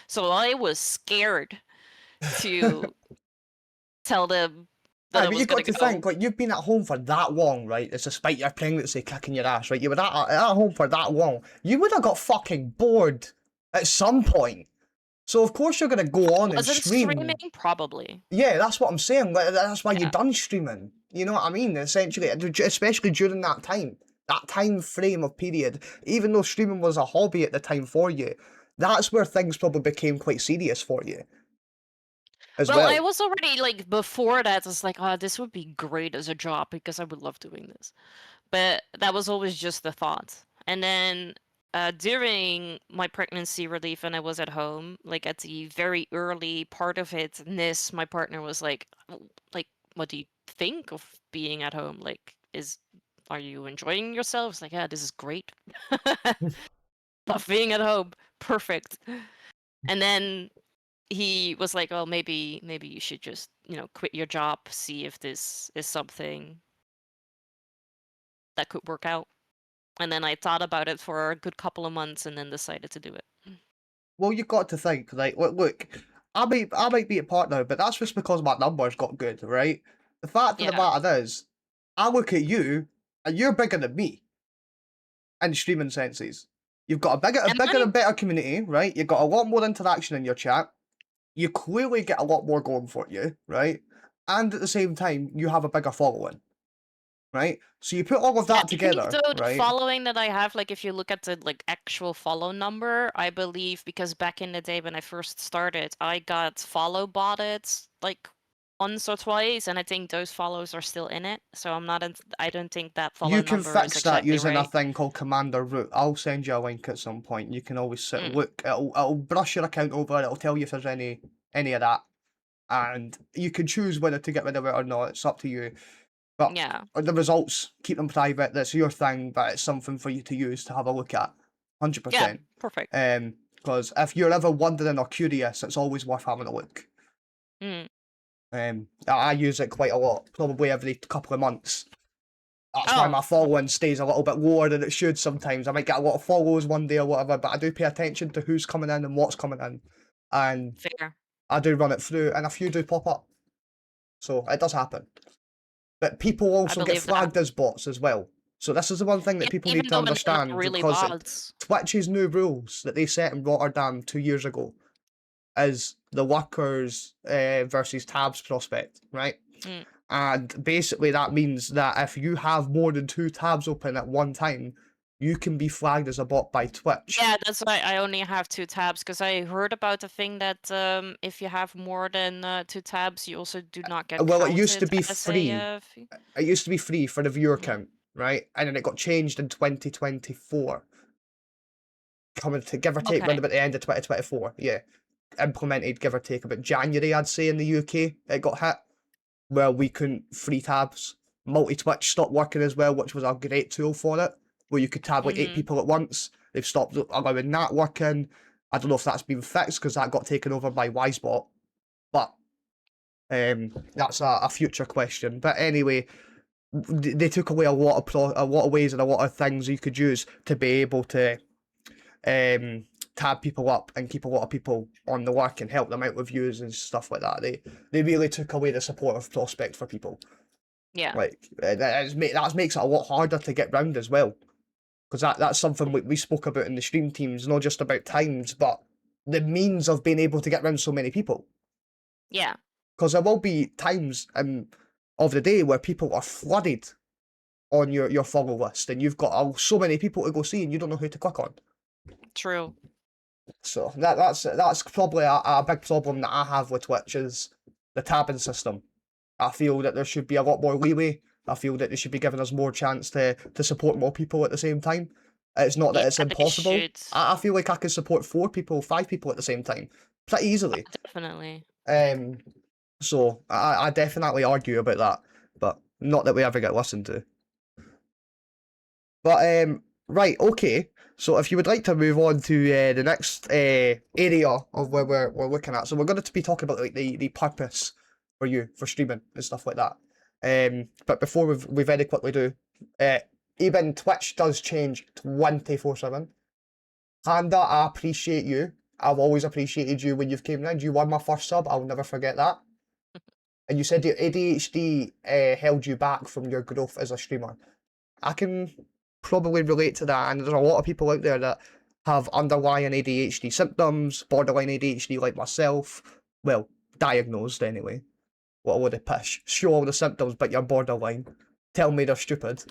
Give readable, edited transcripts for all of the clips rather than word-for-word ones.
So I was scared to tell them that Aye, I but was you've got gonna to go. think, like, you've been at home for that long, right? It's despite your pregnancy kicking your ass, right? You were at home for that long. You would have got fucking bored at some point. So of course you're gonna go on and Wasn't streaming? stream. Probably. Yeah, that's what I'm saying. That's why you Yeah. done streaming. You know what I mean? Essentially, especially during that time frame of period. Even though streaming was a hobby at the time for you, that's where things probably became quite serious for you as Well, I well. was already like before that. I was like, oh, this would be great as a job because I would love doing this. But that was always just the thought. And then during my pregnancy relief, when I was at home, like at the very early part of it, Nis, my partner, was like, like, what do you think of being at home? Like, are you enjoying yourself? It's like, yeah, this is great. Love being at home. Perfect. And then he was like, "Oh, maybe you should just, quit your job, see if this is something that could work out." And then I thought about it for a good couple of months and then decided to do it. Well, you've got to think, like, look, I might be a partner, but that's just because my numbers got good, right? The fact of the Yeah. matter is, I look at you, and you're bigger than me in streaming senses. You've got a Am bigger I? and better community, right? You've got a lot more interaction in your chat. You clearly get a lot more going for you, right? And at the same time, you have a bigger following, right? So you put all of Yeah, that I think together, the right? following that I have, like if you look at the like actual follow number, I believe because back in the day when I first started, I got follow botted like once or twice, and I think those follows are still in it. So I don't think that follow You can number is fix that exactly using a right. thing called Commander Root. I'll send you a link at some point. You can always Mm, look. It'll brush your account over. It'll tell you if there's any of that, and you can choose whether to get rid of it or not. It's up to you. But yeah. the results, keep them private. That's your thing, but it's something for you to use to have a look at. Yeah, 100%. perfect. Because if you're ever wondering or curious, it's always worth having a look. Mm. I use it quite a lot, probably every couple of months. That's why Oh, my following stays a little bit lower than it should sometimes. I might get a lot of follows one day or whatever, but I do pay attention to who's coming in and what's coming in. And fair. I do run it through, and a few do pop up. So it does happen. But people I also get believe that. flagged as bots as well. So this is the one thing that Yeah, people even need to though when they're not understand, really because bots. Twitch's new rules that they set in Rotterdam 2 years ago is the workers versus tabs prospect, right? Mm. And basically that means that if you have more than 2 tabs open at one time, you can be flagged as a bot by Twitch. Yeah, that's why I only have 2 tabs, because I heard about the thing that, if you have more than, 2 tabs, you also do not get Well, it used to counted be as a, free. fee. It used to be free for the viewer Mhm. count, right? And then it got changed in 2024. Coming to give or take Okay. round about the end of 2024. Yeah. Implemented, give or take, about January, I'd say, in the UK. It got hit where we couldn't free tabs. Multi-Twitch stopped working as well, which was a great tool for it, where you could tab like 8 Mhm. people at once. They've stopped allowing that working. I don't know if that's been fixed because that got taken over by Wisebot, but that's a future question. But anyway, they took away a lot of ways and a lot of things you could use to be able to um, tab people up and keep a lot of people on the work and help them out with views and stuff like that. They really took away the supportive prospect for people. Yeah. Like that makes it a lot harder to get round as well, because that's something we spoke about in the stream teams, not just about times, but the means of being able to get round so many people. Yeah. Because there will be times of the day where people are flooded on your follow list, and you've got so many people to go see, and you don't know who to click on. True. So that's probably a big problem that I have with Twitch is the tabbing system. I feel that there should be a lot more leeway. I feel that they should be giving us more chance to support more people at the same time. It's not Yeah, that it's they impossible. should. I feel like I can support 4 people, 5 people at the same time pretty easily. Definitely. Um, so I definitely argue about that, but not that we ever get listened to. But right, okay. So if you would like to move on to the next area of where we're looking at, so we're going to be talking about like the purpose for you for streaming and stuff like that. But before we very quickly do, even Twitch does change 24/7. Panda, I appreciate you I've always appreciated you when you've came round. You were my first sub. I'll never forget that. And you said your ADHD held you back from your growth as a streamer. I can probably relate to that, and there's a lot of people out there that have underlying ADHD symptoms, borderline ADHD like myself. Well, diagnosed anyway. What a load of pish. Show all the symptoms, but you're borderline. Tell me they're stupid.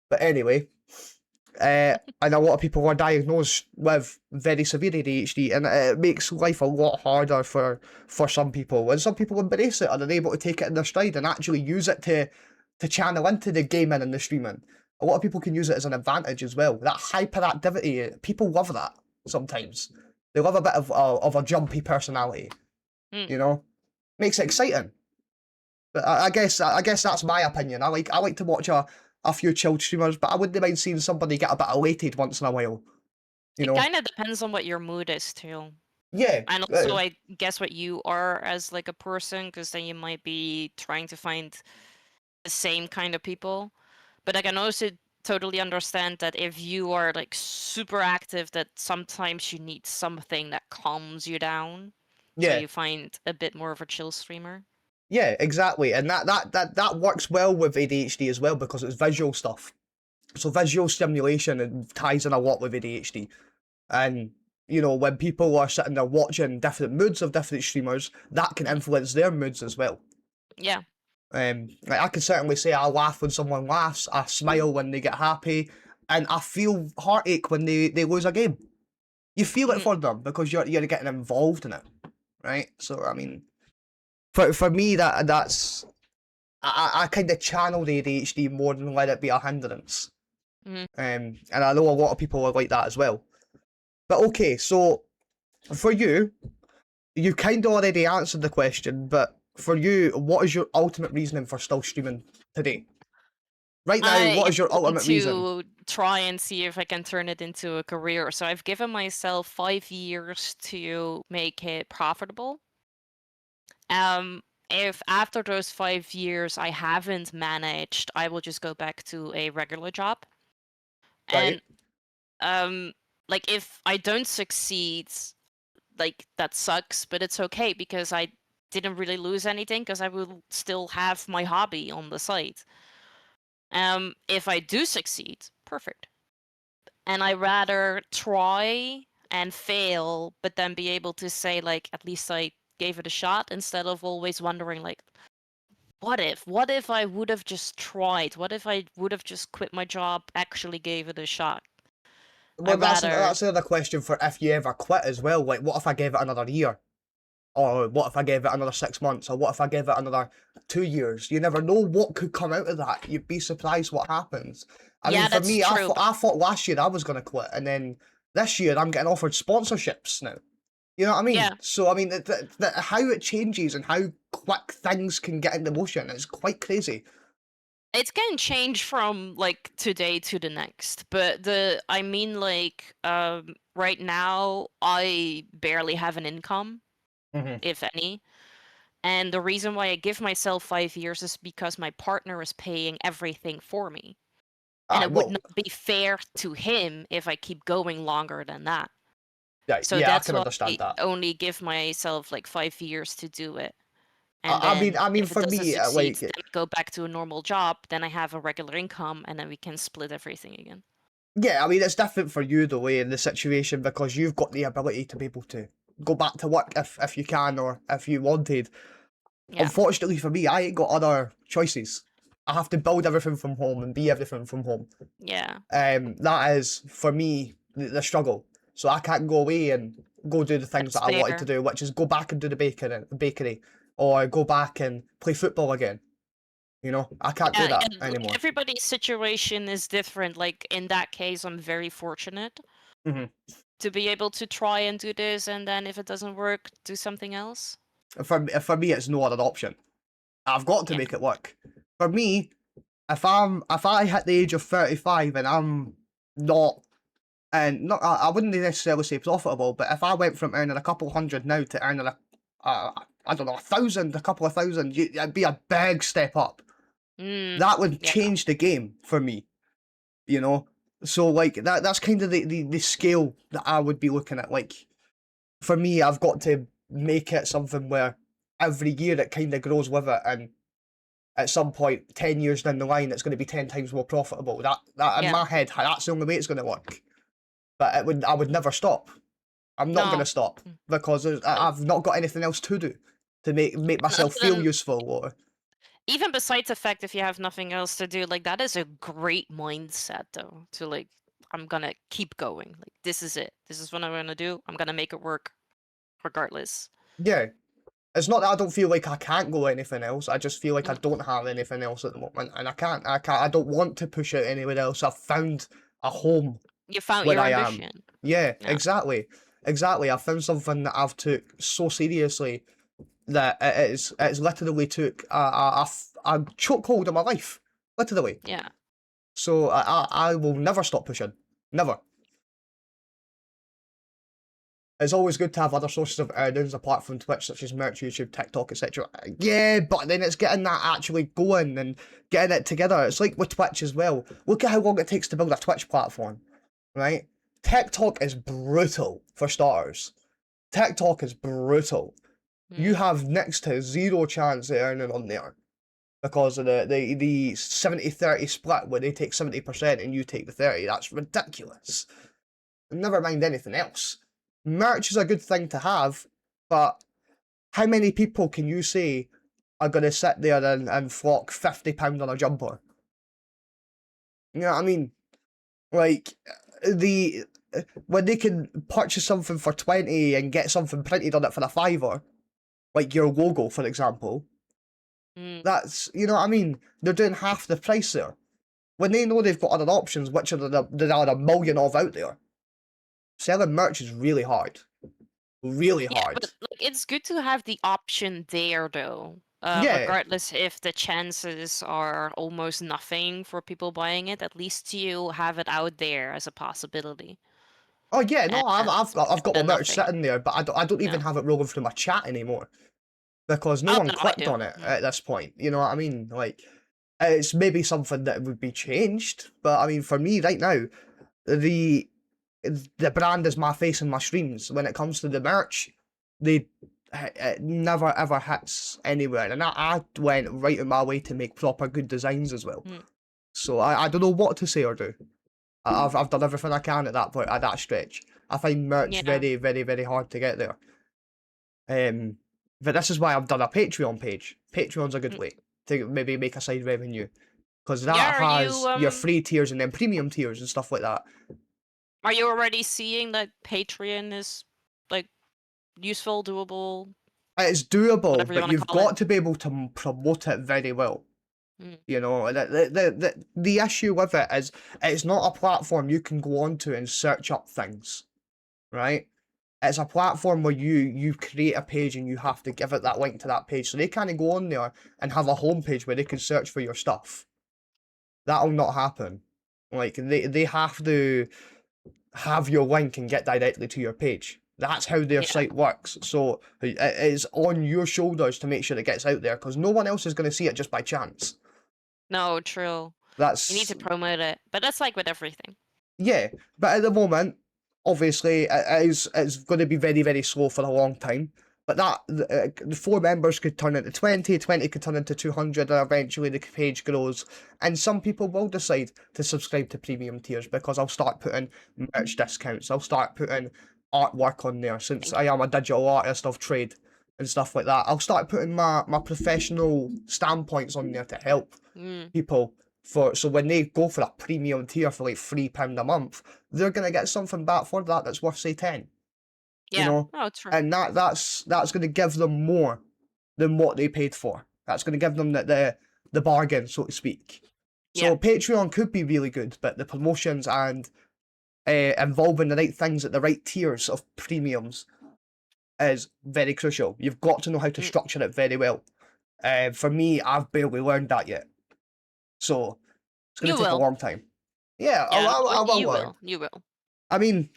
But anyway, and a lot of people are diagnosed with very severe ADHD, and it makes life a lot harder for some people. And some people embrace it and are able to take it in their stride and actually use it to channel into the gaming and the streaming. A lot of people can use it as an advantage as well. That hyperactivity, people love that sometimes. They love a bit of a jumpy personality, Mm. you know? Makes it exciting. But I guess that's my opinion. I like to watch a few chilled streamers, but I wouldn't mind seeing somebody get a bit elated once in a while. You It know? kind of depends on what your mood is too. Yeah. And also, I guess what you are as like a person, because then you might be trying to find the same kind of people. But I can also totally understand that if you are like super active, that sometimes you need something that calms you down. So Yeah. you find a bit more of a chill streamer. Yeah, exactly. And that works well with ADHD as well because it's visual stuff. So visual stimulation ties in a lot with ADHD. And you know, when people are sitting there watching different moods of different streamers, that can influence their moods as well. Yeah. Like I can certainly say I laugh when someone laughs, I smile when they get happy, and I feel heartache when they lose a game. You feel it Mhm. for them because you're getting involved in it, right? So I mean, for me that's I kind of channel the ADHD more than let it be a hindrance. Mhm. And I know a lot of people are like that as well. But okay, so for you, you kind of already answered the question, but for you, what is your ultimate reasoning for still streaming today? Right now, what I is your want ultimate reason? to try and see if I can turn it into a career. So I've given myself 5 years to make it profitable. Um, if after those 5 years I haven't managed, I will just go back to a regular job. Right? And um, like if I don't succeed, like that sucks, but it's okay because I didn't really lose anything because I will still have my hobby on the site. If I do succeed, perfect. And I rather try and fail, but then be able to say like at least I gave it a shot instead of always wondering like what if I would have just tried? What if I would have just quit my job, actually gave it a shot? I Well, rather that's another question for if you ever quit as well. Like, what if I gave it another year? Or what if I gave it another 6 months? Or what if I gave it another 2 years? You never know what could come out of that. You'd be surprised what happens. I mean, yeah, for that's me, true. I thought last year I was going to quit. And then this year I'm getting offered sponsorships now. You know what I mean? Yeah. So, I mean, how it changes and how quick things can get into motion is quite crazy. It's can change from like today to the next, but I mean like right now I barely have an income, Mm-hmm. if any. And the reason why I give myself 5 years is because my partner is paying everything for me. And Ah, it would well, not be fair to him if I keep going longer than that. yeah, So yeah, I that's can why understand I that. only give myself like 5 years to do it. And then I mean, if it for doesn't me, succeed, like, then I go back to a normal job, then I have a regular income, and then we can split everything again. yeah, I mean, it's different for you the way in the situation because you've got the ability to be able to go back to work if you can or if you wanted. Yeah. Unfortunately for me, I ain't got other choices. I have to build everything from home and be everything from home. Yeah. That is for me the struggle. So I can't go away and go do the things That's that I wanted to fair. do, which is go back and do the bakery, or go back and play football again. You know, I can't do Yeah, that and like anymore. everybody's situation is different. Like in that case, I'm very fortunate Hmm. to be able to try and do this, and then if it doesn't work, do something else. For me, it's no other option. I've got to Yeah. make it work. For me, if I hit the age of 35 and I'm not and not I wouldn't necessarily say profitable, but if I went from earning a couple hundred now to earning I don't know 1,000, a couple of thousand, it'd be a big step up. Mm, That would yeah. change the game for me, you know. So like that's kind of the scale that I would be looking at. Like for me, I've got to make it something where every year it kind of grows with it, and at some point, 10 years down the line, it's going to be 10 times more profitable. That in Yeah. my head, that's the only way it's going to work. But I would never stop. I'm not going to No. stop Mm. because I've not got anything else to do to make myself feel Then useful. Or even besides the fact if you have nothing else to do, like that is a great mindset though. To like, I'm gonna keep going. Like this is it. This is what I'm gonna do. I'm gonna make it work, regardless. yeah, it's not that I don't feel like I can't go anything else. I just feel like I Mm. don't have anything else at the moment, and I don't want to push it anywhere else. I've found a home You found where your I am. ambition. Yeah, Yeah. exactly. Exactly. I found something that I've took so seriously that it's literally took a chokehold of my life. Literally. Yeah. So I will never stop pushing. Never. It's always good to have other sources of earnings apart from Twitch, such as merch, YouTube, TikTok, etc. Yeah, but then it's getting that actually going and getting it together. It's like with Twitch as well. Look at how long it takes to build a Twitch platform, right? TikTok is brutal for starters. TikTok is brutal. You Mm. have next to zero chance of earning on there because of the 70-30 split where they take 70% and you take the 30. That's ridiculous. Never mind anything else. Merch is a good thing to have, but how many people can you say are going to sit there and flock £50 on a jumper? You know what I mean? Like, the when they can purchase something for 20 and get something printed on it for a fiver, like your logo, for example, Mm. that's, you know what I mean? They're doing half the price there. When they know they've got other options, which there are a million of out there, selling merch is really hard. Really Yeah, hard. but like it's good to have the option there though. Yeah. Regardless if the chances are almost nothing for people buying it, at least you have it out there as a possibility. Oh yeah, no, And I've got my then merch nothing. sitting there, but I don't Yeah. even have it rolling through my chat anymore because no Oh one no, I clicked do. on it Mm. at this point. You know what I mean? Like, it's maybe something that would be changed, but I mean, for me right now, the the brand is my face in my streams. When it comes to the merch, they it never ever hits anywhere, and I went right in my way to make proper good designs as well. Mm. So I don't know what to say or do. I've done everything I can at that point, at that stretch. I find merch Yeah. very, very, very hard to get there. But this is why I've done a Patreon page. Patreon's a good Mm. way to maybe make a side revenue because Yeah, that has your free tiers and then premium tiers and stuff like that. are you already seeing that Patreon is like useful, doable, It's doable, whatever you but want to you've call it? got to be able to promote it very well. Mm. You know, the issue with it is it's not a platform you can go onto and search up things, right? It's a platform where you create a page and you have to give it that link to that page. So they can't go on there and have a homepage where they can search for your stuff. That'll not happen. Like they have to have your link and get directly to your page. That's how their Yeah. site works. So it is on your shoulders to make sure it gets out there because no one else is going to see it just by chance. No, true. You need That's to promote it, but that's like with everything. yeah. But at the moment, obviously, it's going to be very very slow for a long time. But the 4 members could turn into 20, 20 could turn into 200, and eventually the page grows. And some people will decide to subscribe to premium tiers because I'll start putting merch discounts. I'll start putting artwork on there since I am a digital artist of trade and stuff like that. I'll start putting my professional standpoints on there to help Mm. people for so when they go for a premium tier for like £3 a month, they're gonna get something back for that that's worth say 10. You Yeah. know? Oh, true. And that's gonna give them more than what they paid for. That's gonna give them the bargain, so to speak. Yeah. So Patreon could be really good, but the promotions and involving the right things at the right tiers of premiums is very crucial. You've got to know how to Mm. structure it very well. For me, I've barely learned that yet. So it's going You to take a will. long time. Yeah, Yeah, I will you learn. will. You will. I mean,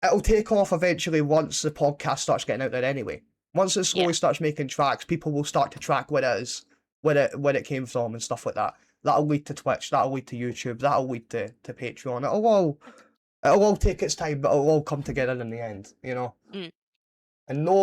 it'll take off eventually once the podcast starts getting out there anyway. Once it Yeah. slowly starts making tracks, people will start to track what it is, where it came from and stuff like that. That'll lead to Twitch, that'll lead to YouTube, that'll lead to Patreon. It'll all take its time, but it'll all come together in the end, you know? Mm. and no